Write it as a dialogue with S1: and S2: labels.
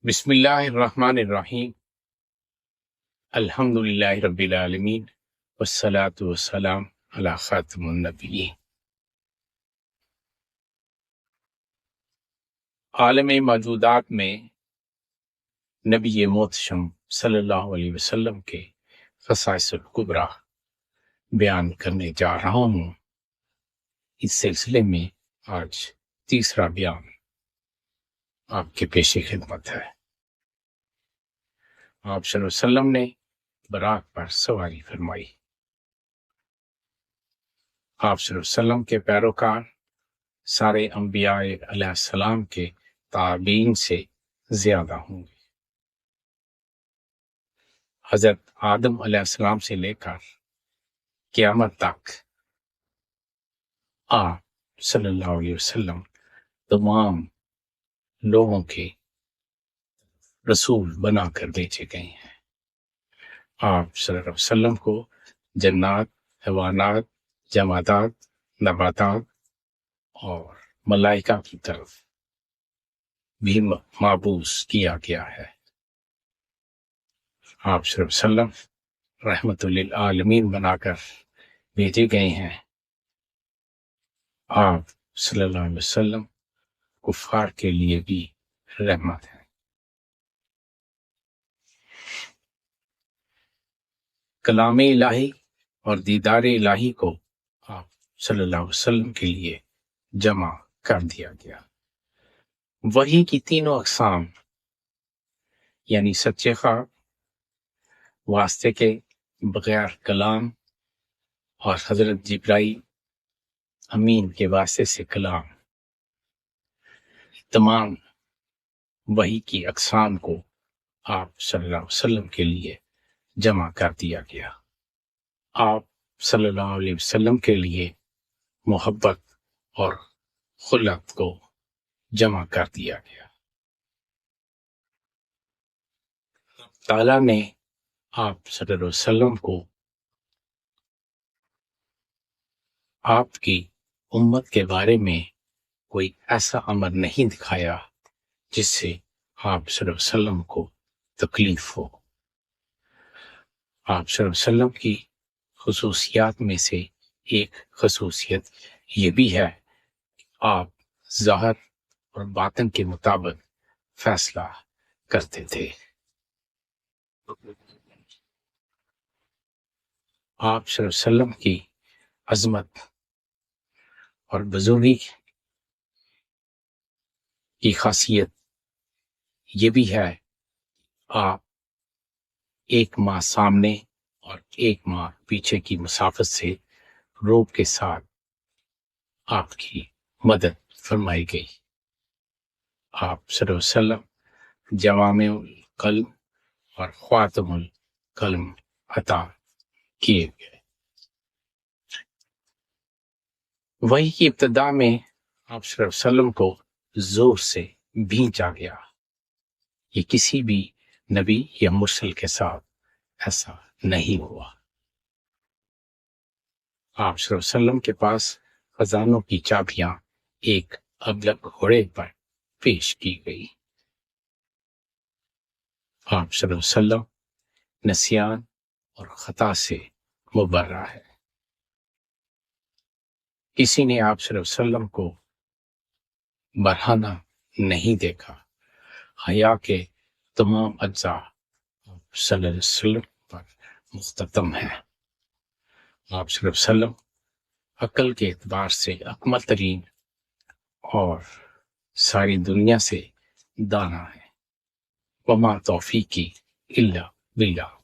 S1: بسم اللہ الرحمن الرحیم الحمد للہ رب العالمین والصلاة والسلام علی خاتم النبیین۔ عالم موجودات میں نبی محتشم صلی اللہ علیہ وسلم کے خصائص الکبریٰ بیان کرنے جا رہا ہوں۔ اس سلسلے میں آج تیسرا بیان آپ کے پیش خدمت ہے۔ آپ صلی اللہ علیہ وسلم نے براق پر سواری فرمائی۔ آپ صلی اللہ علیہ وسلم کے پیروکار سارے انبیاء علیہ السلام کے تابعین سے زیادہ ہوں گے۔ حضرت آدم علیہ السلام سے لے کر قیامت تک آپ صلی اللہ علیہ وسلم تمام لوگوں کے رسول بنا کر بھیجے گئے ہیں۔ آپ صلی اللہ علیہ وسلم کو جنات، حیوانات، جمادات، نباتات اور ملائکہ کی طرف بھی مبعوث کیا گیا ہے۔ آپ صلی اللہ علیہ وسلم رحمت للعالمین بنا کر بھیجے گئے ہیں۔ آپ صلی اللہ علیہ وسلم کفار کے لیے بھی رحمت ہے۔ کلام الہی اور دیدار الہی کو آپ صلی اللہ علیہ وسلم کے لیے جمع کر دیا گیا۔ وحی کی تینوں اقسام یعنی سچے خواب، واسطے کے بغیر کلام، اور حضرت جبرائیل امین کے واسطے سے کلام، تمام وحی کی اقسام کو آپ صلی اللہ علیہ وسلم کے لیے جمع کر دیا گیا۔ آپ صلی اللہ علیہ وسلم کے لیے محبت اور خلت کو جمع کر دیا گیا۔ تعالیٰ نے آپ صلی اللہ علیہ وسلم کو آپ کی امت کے بارے میں کوئی ایسا امر نہیں دکھایا جس سے آپ صلی اللہ علیہ وسلم کو تکلیف ہو۔ آپ صلی اللہ علیہ وسلم کی خصوصیات میں سے ایک خصوصیت یہ بھی ہے کہ آپ ظاہر اور باطن کے مطابق فیصلہ کرتے تھے۔ آپ صلی اللہ علیہ وسلم کی عظمت اور بزرگی کی خاصیت یہ بھی ہے، آپ ایک ماہ سامنے اور ایک ماہ پیچھے کی مسافت سے روب کے ساتھ آپ کی مدد فرمائی گئی۔ آپ صلی اللہ علیہ وسلم جوامع القلم اور خاتم القلم عطا کیے گئے۔ وحی کی ابتدا میں آپ صلی اللہ علیہ وسلم کو زور سے بھیجا گیا۔ یہ کسی بھی نبی یا مرسل کے ساتھ ایسا نہیں ہوا۔ آپ صلی اللہ علیہ وسلم کے پاس خزانوں کی چابیاں ایک ابلق گھوڑے پر پیش کی گئی۔ آپ صلی اللہ علیہ وسلم نسیان اور خطا سے مبرہ ہے۔ کسی نے آپ صلی اللہ علیہ وسلم کو برہنہ نہیں دیکھا۔ حیا کے تمام اجزاء آپ صلی اللہ علیہ وسلم پر مختتم ہیں۔ آپ صلی اللہ علیہ وسلم عقل کے اعتبار سے اکمل ترین اور ساری دنیا سے دانا ہے۔ وما توفیقی الا باللہ۔